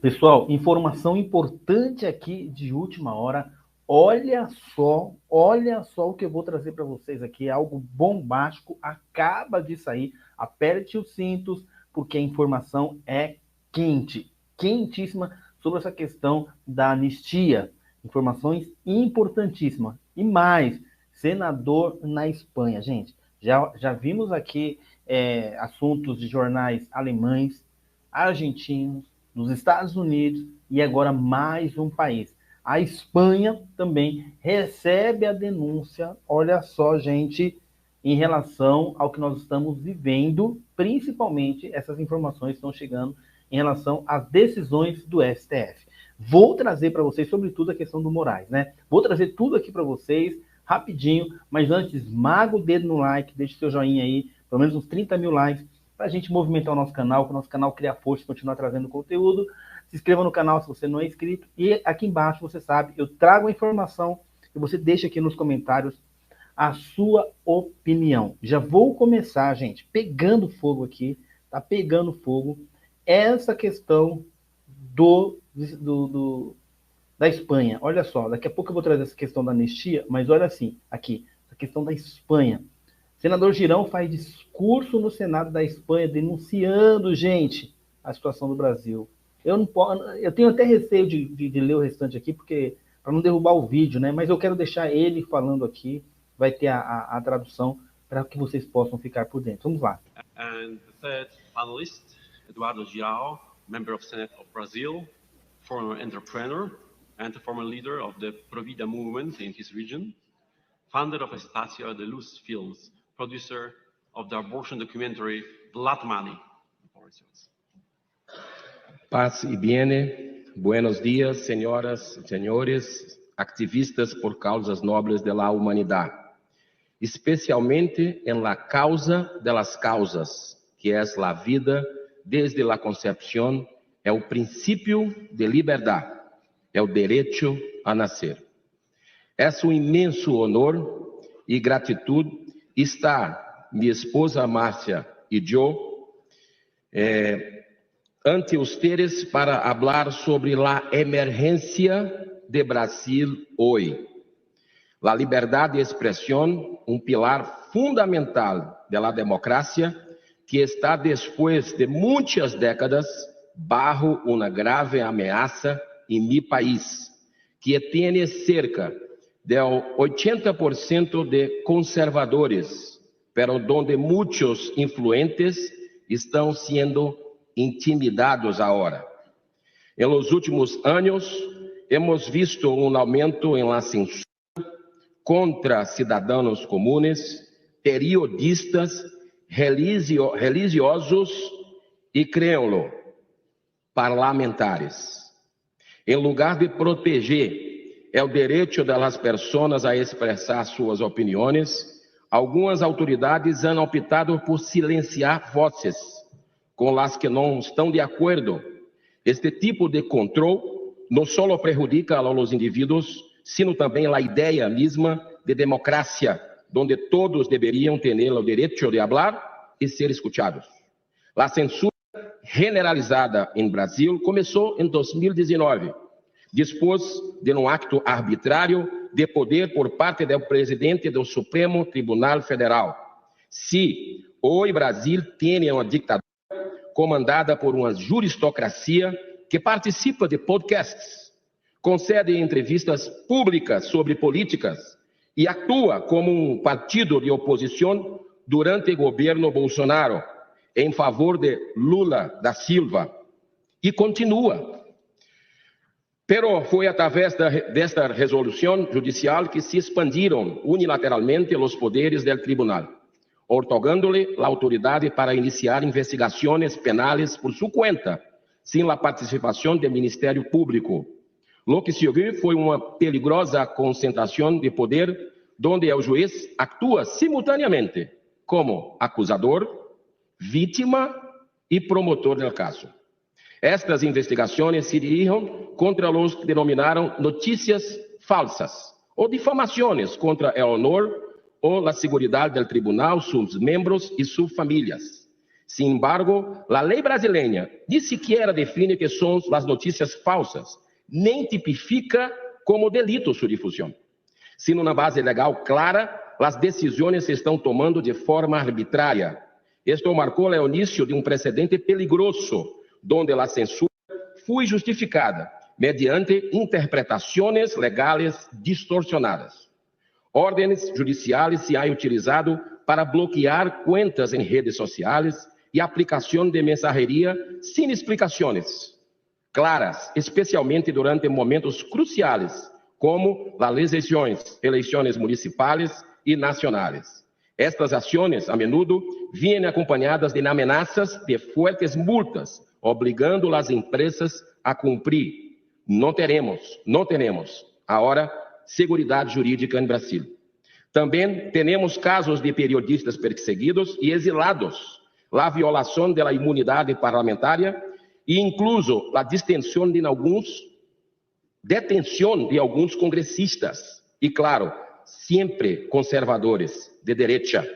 Pessoal, informação importante aqui de última hora. Olha só o que eu vou trazer para vocês aqui. É algo bombástico, acaba de sair. Aperte os cintos, porque a informação é quente, quentíssima sobre essa questão da anistia. Informações importantíssimas. E mais, senador na Espanha. Gente, já vimos aqui assuntos de jornais alemães, argentinos, dos Estados Unidos e agora mais um país. A Espanha também recebe a denúncia, olha só, gente, em relação ao que nós estamos vivendo, principalmente essas informações estão chegando em relação às decisões do STF. Vou trazer para vocês, sobretudo, a questão do Moraes, né? Vou trazer tudo aqui para vocês, rapidinho, mas antes, esmaga o dedo no like, deixe seu joinha aí, pelo menos uns 30 mil likes, para a gente movimentar o nosso canal, para o nosso canal criar força e continuar trazendo conteúdo. Se inscreva no canal se você não é inscrito. E aqui embaixo, você sabe, eu trago a informação e você deixa aqui nos comentários a sua opinião. Já vou começar, gente, pegando fogo aqui, tá pegando fogo, essa questão da Espanha. Olha só, daqui a pouco eu vou trazer essa questão da anistia, mas olha assim, aqui, a questão da Espanha. Senador Girão faz discurso no Senado da Espanha denunciando, gente, a situação do Brasil. Eu tenho até receio de ler o restante aqui, porque para não derrubar o vídeo, né? Mas eu quero deixar ele falando aqui, vai ter a tradução para que vocês possam ficar por dentro. Vamos lá. And the third panelist, Eduardo Girão, member of Senate of Brazil, former entrepreneur and a former leader of the Provida movement in his region, founder of Estacio de Luz Films, producer of the abortion documentary Blood Money. Paz y bien, buenos días, señoras y señores, activistas por causas nobles de la humanidad, especialmente en la causa de las causas, que es la vida desde la concepción, é o princípio de liberdade, é o direito a nascer. É um imenso honor e gratitude estar, minha esposa Márcia e eu, ante ustedes para falar sobre a emergência de Brasil hoje. A liberdade de expressão, pilar fundamental da democracia, que está depois de muitas décadas bajo uma grave ameaça em meu país, que tem cerca de 80% de conservadores, pero donde muitos influentes estão sendo intimidados agora. Em los últimos anos, hemos visto aumento em la censura contra cidadãos comuns, periodistas, religiosos e, créanlo, parlamentares. Em lugar de proteger o direito das pessoas a expressar suas opiniões, algumas autoridades han optado por silenciar vozes com as que não estão de acordo. Este tipo de controle não só prejudica a los indivíduos, sino também a ideia mesma de democracia, onde todos deveriam ter o direito de falar e ser escutados. A censura generalizada em Brasil começou em 2019, depois de um acto arbitrário de poder por parte do presidente do Supremo Tribunal Federal. Se hoje Brasil tem uma ditadura comandada por uma juristocracia que participa de podcasts, concede entrevistas públicas sobre políticas e atua como partido de oposição durante o governo Bolsonaro, em favor de Lula da Silva, e continua. Pero foi através desta resolução judicial que se expandiram unilateralmente os poderes do tribunal, otorgando-lhe a autoridade para iniciar investigações penais por sua conta, sem a participação do Ministério Público. Lo que se viu foi uma peligrosa concentração de poder, onde o juiz atua simultaneamente como acusador, vítima e promotor do caso. Estas investigações se dirigem contra os que denominaram notícias falsas ou difamações contra o honor ou a seguridade do tribunal, seus membros e suas famílias. Sin embargo, a lei brasileira nem sequer define que são as notícias falsas, nem tipifica como delito sua difusão. Sem uma base legal clara, as decisões se estão tomando de forma arbitrária. Isto marcou o início de um precedente peligroso, onde a censura foi justificada mediante interpretações legais distorcionadas. Ordens judiciais se han utilizado para bloquear contas em redes sociais e aplicação de mensageria sem explicações claras, especialmente durante momentos cruciais, como as eleições municipais e nacionais. Estas ações, a menudo, vêm acompanhadas de ameaças de fortes multas, obrigando as empresas a cumprir. Não teremos, agora, segurança jurídica em Brasil. Também temos casos de periodistas perseguidos e exilados, a violação da imunidade parlamentar e incluso a detenção de alguns congressistas, e claro, sempre conservadores de direita.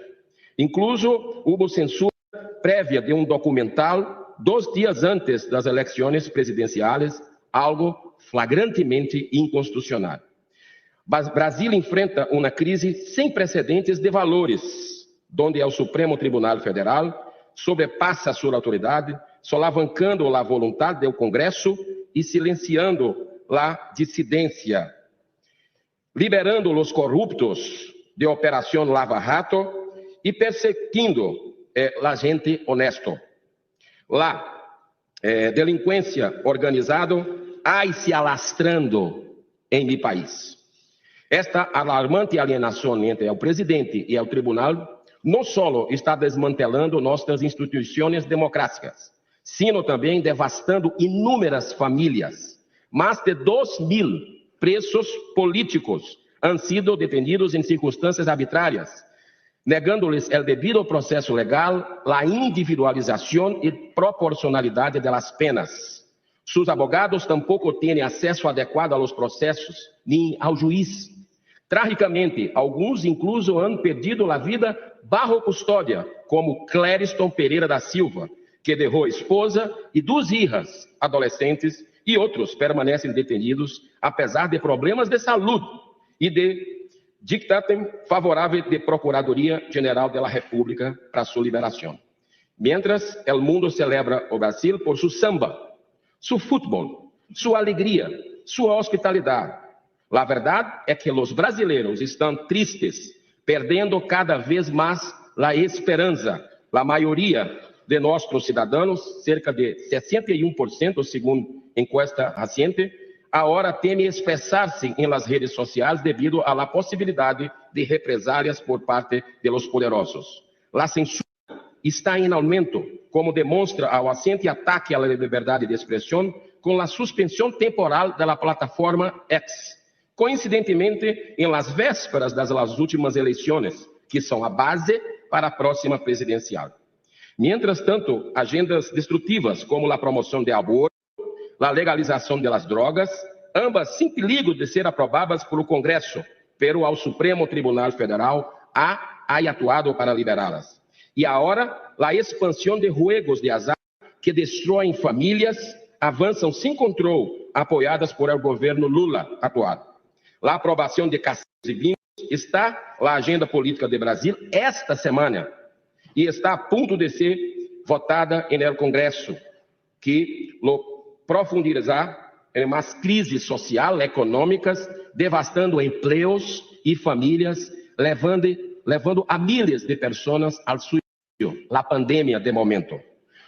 Incluso houve censura prévia de um documental 2 dias antes das eleições presidenciais, algo flagrantemente inconstitucional. Brasil enfrenta uma crise sem precedentes de valores, onde o Supremo Tribunal Federal sobrepassa sua autoridade, solavancando a vontade do Congresso e silenciando a dissidência, liberando os corruptos de Operação Lava Jato e perseguindo a gente honesto. A delinquência organizada vai se alastrando em meu país. Esta alarmante alienação entre o presidente e o tribunal não só está desmantelando nossas instituições democráticas, sino também devastando inúmeras famílias. Mais de 2.000 presos políticos han sido detenidos em circunstâncias arbitrárias, negando-lhes o devido processo legal, a individualização e proporcionalidade das penas. Seus advogados tampouco têm acesso adequado aos processos, nem ao juiz. Tragicamente, alguns incluso han perdido a vida bajo custódia, como Clériston Pereira da Silva, que deixou esposa e 2 filhas adolescentes, e outros permanecem detenidos, apesar de problemas de saúde e de dictatem favorável de Procuradoria-Geral da República para sua liberação. Mientras, o mundo celebra o Brasil por seu samba, seu futebol, sua alegria, sua hospitalidade. A verdade é que os brasileiros estão tristes, perdendo cada vez mais a esperança. A maioria de nossos cidadãos, cerca de 61%, segundo encuesta recente, agora teme expressar-se em las redes sociais devido à possibilidade de represálias por parte de los poderosos. A censura está em aumento, como demonstra o recente ataque à liberdade de expressão com a suspensão temporal da plataforma X. Coincidentemente, em las vésperas das últimas eleições, que são a base para a próxima presidencial. Mientras tanto, agendas destrutivas como a promoção de aborto, a legalização das drogas, ambas sem perigo de ser aprovadas pelo Congresso, pero ao Supremo Tribunal Federal ha atuado para liberá-las. E agora, a expansão de juegos de azar que destroem famílias avançam sem controle, apoiadas por el governo Lula atual. A aprovação de cassinos e vinhos está na agenda política do Brasil esta semana e está a ponto de ser votada no Congresso, que lo profundizará em mais crises social, econômicas, devastando empregos e famílias, levando a milhares de pessoas ao suicídio. A pandemia de momento.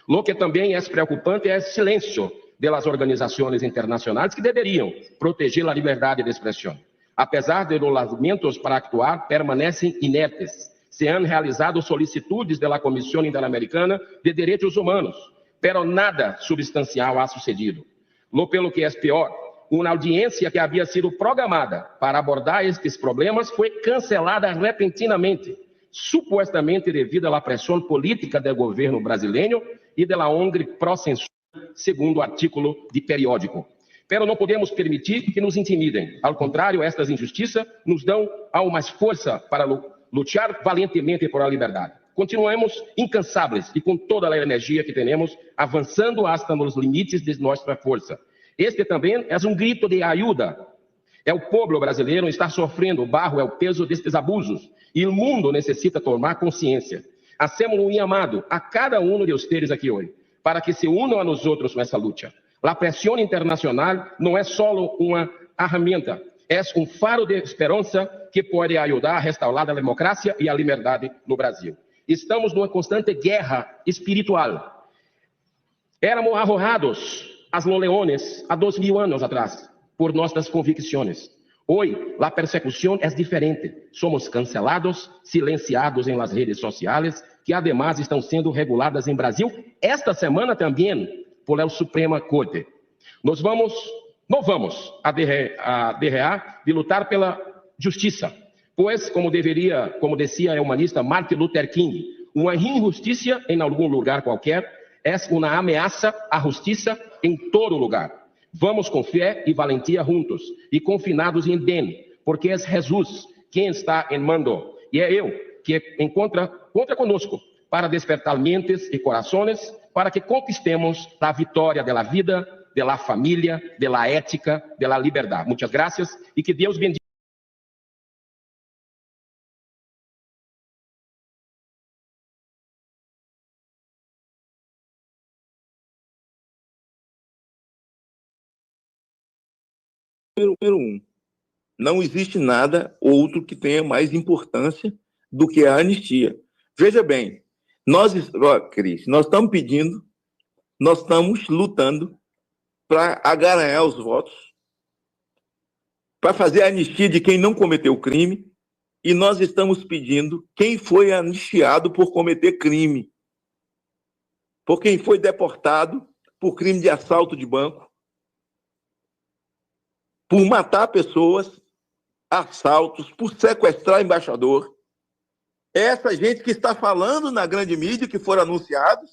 Lo que também é preocupante é o silêncio das organizações internacionais que deveriam proteger a liberdade de expressão. Apesar de los lamentos para actuar, permanecem inertes. Se han realizado solicitudes da Comissão Interamericana de Direitos Humanos, pero nada substancial ha sucedido. Lo pelo que é pior, uma audiência que havia sido programada para abordar estes problemas foi cancelada repentinamente, supostamente devido à pressão política do governo brasileiro e da ONG pró-censura, segundo o artículo de periódico. Pero não podemos permitir que nos intimidem. Ao contrário, estas injustiças nos dão aún mais força para lutar valentemente por a liberdade. continuemos incansáveis e com toda a energia que temos, avançando hasta nos limites de nossa força. Este também é um grito de ajuda. É o povo brasileiro que está sofrendo, o barro é o peso destes abusos, e o mundo necessita tomar consciência. Hacemos um chamado a cada um de vocês aqui hoje, para que se unam a nós outros nessa luta. A pressão internacional não é só uma ferramenta, é um faro de esperança que pode ajudar a restaurar a democracia e a liberdade no Brasil. Estamos numa constante guerra espiritual. Éramos arrojados a los leones há 2000 anos atrás, por nossas convicções. Hoje, a persecução é diferente. Somos cancelados, silenciados em las redes sociais, que además estão sendo reguladas em Brasil, esta semana também, por a Suprema Corte. Não vamos a derrear de lutar pela justiça, pois, como dizia o humanista Martin Luther King, uma injustiça em algum lugar qualquer é uma ameaça à justiça em todo lugar. Vamos com fé e valentia juntos e confinados em bem, porque é Jesus quem está em mando e é eu que conta conosco para despertar mentes e corações para que conquistemos a vitória da vida, da família, da ética, da liberdade. Muitas graças e que Deus bendiga. Número um, não existe nada outro que tenha mais importância do que a anistia. Veja bem, Cris, nós estamos pedindo, nós estamos lutando para agaranhar os votos, para fazer a anistia de quem não cometeu crime, e nós estamos pedindo quem foi anistiado por cometer crime, por quem foi deportado por crime de assalto de banco, por matar pessoas, assaltos, por sequestrar embaixador. Essa gente que está falando na grande mídia, que foram anunciados,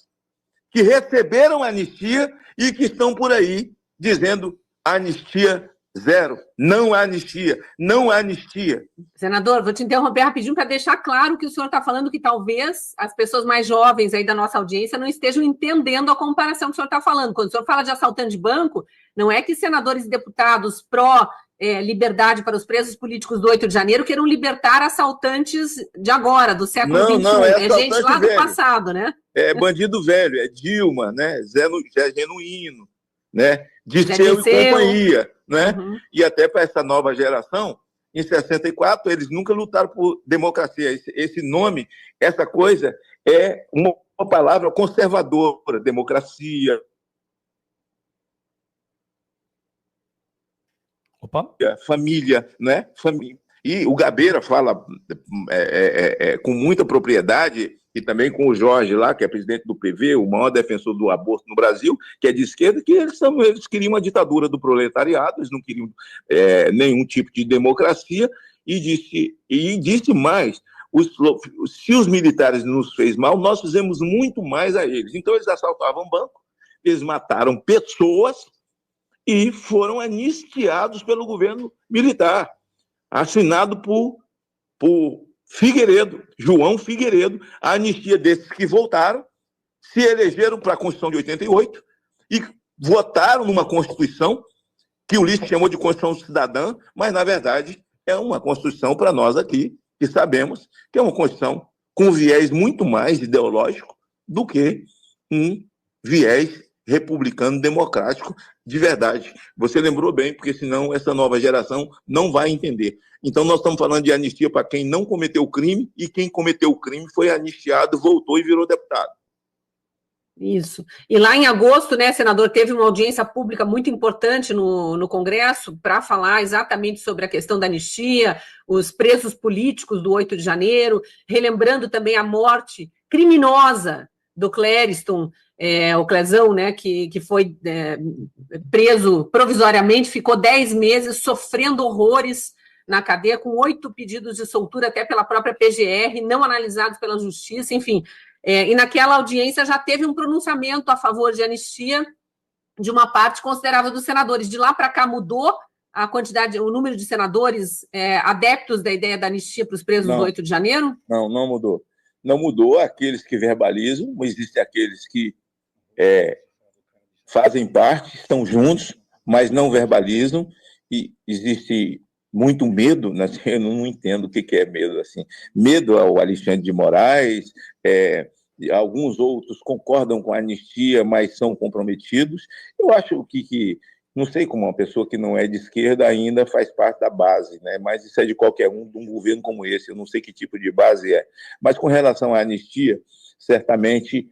que receberam anistia e que estão por aí dizendo anistia zero. Não há anistia, não há anistia. Senador, vou te interromper rapidinho para deixar claro que o senhor está falando que talvez as pessoas mais jovens aí da nossa audiência não estejam entendendo a comparação que o senhor está falando. Quando o senhor fala de assaltante de banco, não é que senadores e deputados pró-liberdade para os presos políticos do 8 de janeiro queiram libertar assaltantes de agora, do século XXI. Não, é gente lá do passado, né? É bandido velho, é Dilma, né? Zé Genuíno, né? Disseu e companhia, né? Uhum. E até para essa nova geração, em 64, eles nunca lutaram por democracia. Esse nome, essa coisa, é uma palavra conservadora, democracia. Opa. Família, né? E o Gabeira fala com muita propriedade, e também com o Jorge lá, que é presidente do PV, o maior defensor do aborto no Brasil, que é de esquerda, que eles queriam uma ditadura do proletariado, eles não queriam nenhum tipo de democracia, e disse mais, se os militares nos fez mal, nós fizemos muito mais a eles. Então eles assaltavam banco, eles mataram pessoas e foram anistiados pelo governo militar, assinado por Figueiredo, João Figueiredo, a anistia desses que voltaram, se elegeram para a Constituição de 88 e votaram numa Constituição que o Ulisses chamou de Constituição Cidadã, mas, na verdade, é uma Constituição para nós aqui, que sabemos que é uma Constituição com viés muito mais ideológico do que um viés republicano democrático de verdade. Você lembrou bem, porque senão essa nova geração não vai entender. Então nós estamos falando de anistia para quem não cometeu crime, e quem cometeu o crime foi anistiado, voltou e virou deputado. Isso. E lá em agosto, né, senador, teve uma audiência pública muito importante no Congresso para falar exatamente sobre a questão da anistia, os presos políticos do 8 de janeiro, relembrando também a morte criminosa do Clériston, o Clezão, né, que foi preso provisoriamente, ficou 10 meses sofrendo horrores na cadeia, com 8 pedidos de soltura, até pela própria PGR, não analisados pela Justiça, enfim. E naquela audiência já teve um pronunciamento a favor de anistia de uma parte considerável dos senadores. De lá para cá mudou a quantidade, o número de senadores adeptos da ideia da anistia para os presos do 8 de janeiro? Não mudou. não mudou. Aqueles que verbalizam, mas existem aqueles que fazem parte, estão juntos, mas não verbalizam, e existe muito medo, né? Eu não entendo o que é medo, assim. Medo ao Alexandre de Moraes, alguns outros concordam com a anistia, mas são comprometidos. Eu acho que não sei como uma pessoa que não é de esquerda ainda faz parte da base, né? Mas isso é de qualquer um, de um governo como esse, eu não sei que tipo de base é. Mas com relação à anistia, certamente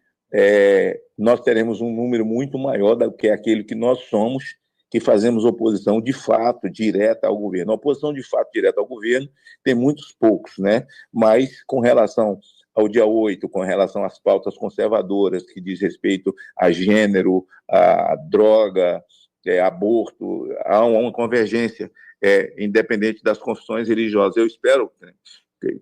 nós teremos um número muito maior do que aquele que nós somos, que fazemos oposição de fato direta ao governo. A oposição de fato direta ao governo tem muitos poucos, né? Mas com relação ao dia 8, com relação às pautas conservadoras que diz respeito a gênero, a droga, aborto, há uma convergência independente das confissões religiosas. Eu espero,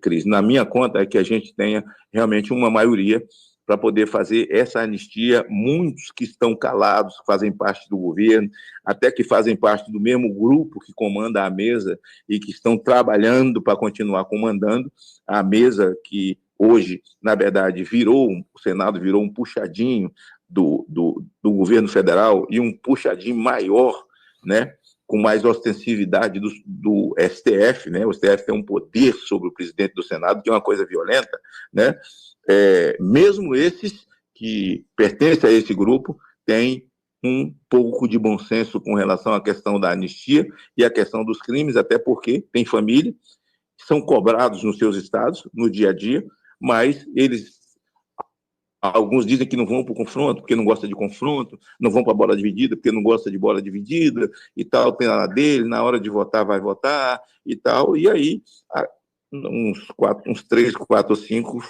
Cris, na minha conta, é que a gente tenha realmente uma maioria para poder fazer essa anistia. Muitos que estão calados, que fazem parte do governo, até que fazem parte do mesmo grupo que comanda a mesa e que estão trabalhando para continuar comandando a mesa, que hoje, na verdade, o Senado virou um puxadinho do governo federal, e um puxadinho maior, né, com mais ostensividade do STF, né? O STF tem um poder sobre o presidente do Senado, que é uma coisa violenta, né? Mesmo esses que pertencem a esse grupo têm um pouco de bom senso com relação à questão da anistia e à questão dos crimes, até porque tem família, são cobrados nos seus estados, no dia a dia, mas alguns dizem que não vão para o confronto, porque não gostam de confronto, não vão para a bola dividida, porque não gosta de bola dividida, e tal, tem a dele, na hora de votar, vai votar, e tal, e aí uns 3, 4 ou 5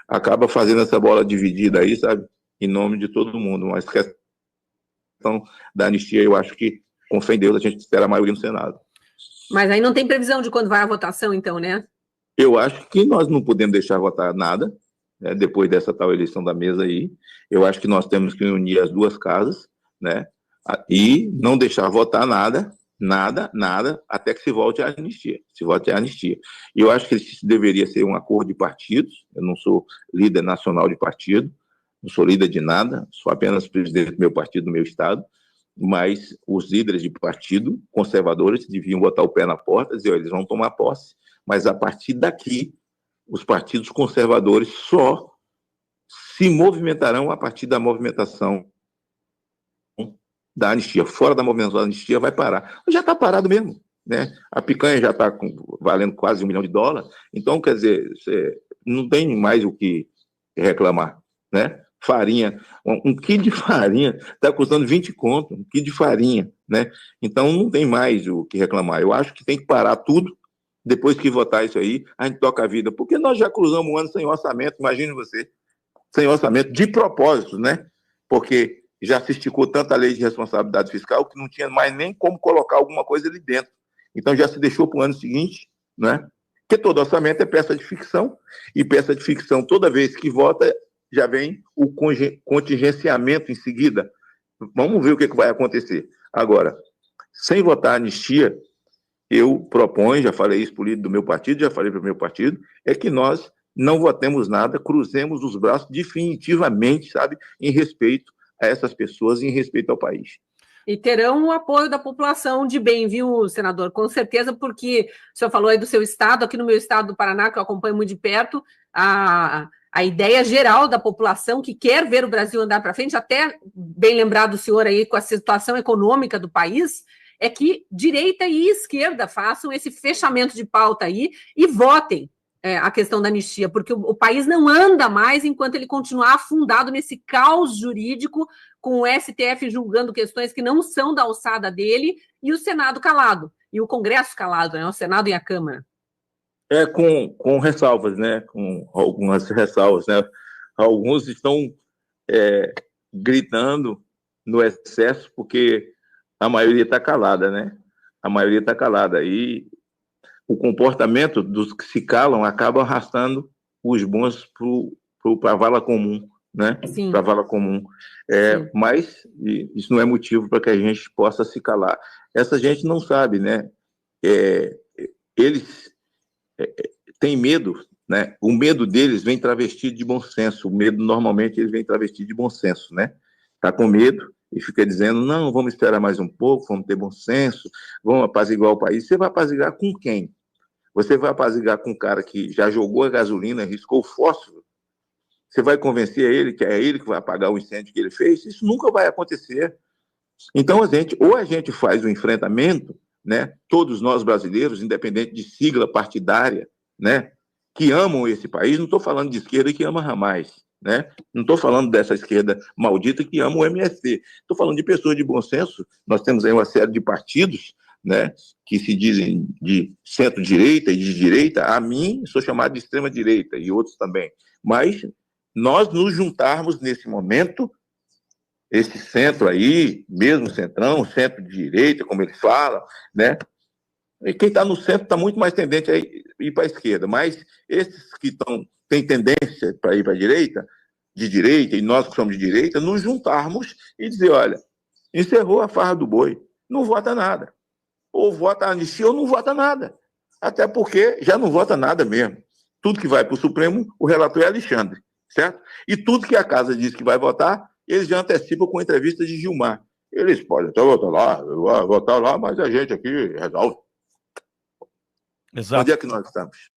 acaba fazendo essa bola dividida aí, sabe, em nome de todo mundo. Mas a questão da anistia, eu acho que, com fé em Deus, a gente espera a maioria no Senado. Mas aí não tem previsão de quando vai a votação, então, né? Eu acho que nós não podemos deixar votar nada, né, depois dessa tal eleição da mesa aí. Eu acho que nós temos que unir as duas casas, né, e não deixar votar nada, até que se volte à anistia. E eu acho que isso deveria ser um acordo de partidos. Eu não sou líder nacional de partido, não sou líder de nada, sou apenas presidente do meu partido, do meu estado, mas os líderes de partido conservadores deviam botar o pé na porta e dizer, eles vão tomar posse, mas a partir daqui, os partidos conservadores só se movimentarão a partir da movimentação da anistia. Fora da movimentação da anistia, vai parar. Já está parado mesmo, né? A picanha já está valendo quase $1 milhão. Então, quer dizer, não tem mais o que reclamar, né? Farinha, um quilo de farinha está custando 20 conto, um quilo de farinha, né? Então, não tem mais o que reclamar. Eu acho que tem que parar tudo. Depois que votar isso aí, a gente toca a vida. Porque nós já cruzamos um ano sem orçamento, imagine você, sem orçamento, de propósito, né? Porque já se esticou tanta lei de responsabilidade fiscal que não tinha mais nem como colocar alguma coisa ali dentro. Então já se deixou para o ano seguinte, né? Porque todo orçamento é peça de ficção, e peça de ficção, toda vez que vota, já vem o contingenciamento em seguida. Vamos ver o que vai acontecer. Agora, sem votar a anistia, eu proponho, já falei isso para o líder do meu partido, já falei para o meu partido, é que nós não votemos nada, cruzemos os braços definitivamente, sabe, em respeito a essas pessoas e em respeito ao país. E terão o apoio da população de bem, viu, senador? Com certeza, porque o senhor falou aí do seu estado, aqui no meu estado do Paraná, que eu acompanho muito de perto, a ideia geral da população que quer ver o Brasil andar para frente, até bem lembrado o senhor aí com a situação econômica do país, é que direita e esquerda façam esse fechamento de pauta aí e votem a questão da anistia, porque o país não anda mais enquanto ele continuar afundado nesse caos jurídico, com o STF julgando questões que não são da alçada dele e o Senado calado, e o Congresso calado, né? O Senado e a Câmara. Com ressalvas, né? Com algumas ressalvas, né? Alguns estão gritando no excesso porque a maioria está calada, né? A maioria está calada. E o comportamento dos que se calam acaba arrastando os bons para a vala comum, né? Para a vala comum. Mas isso não é motivo para que a gente possa se calar. Essa gente não sabe, né? Eles têm medo, né? O medo deles vem travestido de bom senso. O medo, normalmente, eles vem travestido de bom senso, né? Tá com medo e fica dizendo, não, vamos esperar mais um pouco, vamos ter bom senso, vamos apaziguar o país. Você vai apaziguar com quem? Você vai apaziguar com um cara que já jogou a gasolina, riscou o fósforo? Você vai convencer ele que é ele que vai apagar o incêndio que ele fez? Isso nunca vai acontecer. Então, ou a gente faz o enfrentamento, né? Todos nós brasileiros, independente de sigla partidária, né? Que amam esse país, não estou falando de esquerda que ama Ramais, né? Não estou falando dessa esquerda maldita que ama o MST. Estou falando de pessoas de bom senso. Nós temos aí uma série de partidos, né, que se dizem de centro-direita e de direita. A mim, sou chamado de extrema-direita e outros também. Mas nós nos juntarmos nesse momento, esse centro aí, mesmo centrão, centro-direita, como eles falam, né? E quem está no centro está muito mais tendente a ir para a esquerda, mas esses que têm tendência para ir para a direita, de direita, e nós que somos de direita, nos juntarmos e dizer, olha, encerrou a farra do boi, não vota nada. Ou vota anistia ou não vota nada. Até porque já não vota nada mesmo. Tudo que vai para o Supremo, o relator é Alexandre, certo? E tudo que a casa diz que vai votar, eles já antecipam com entrevista de Gilmar. Eles podem até votar lá, mas a gente aqui resolve. Exato. Onde é que nós estamos?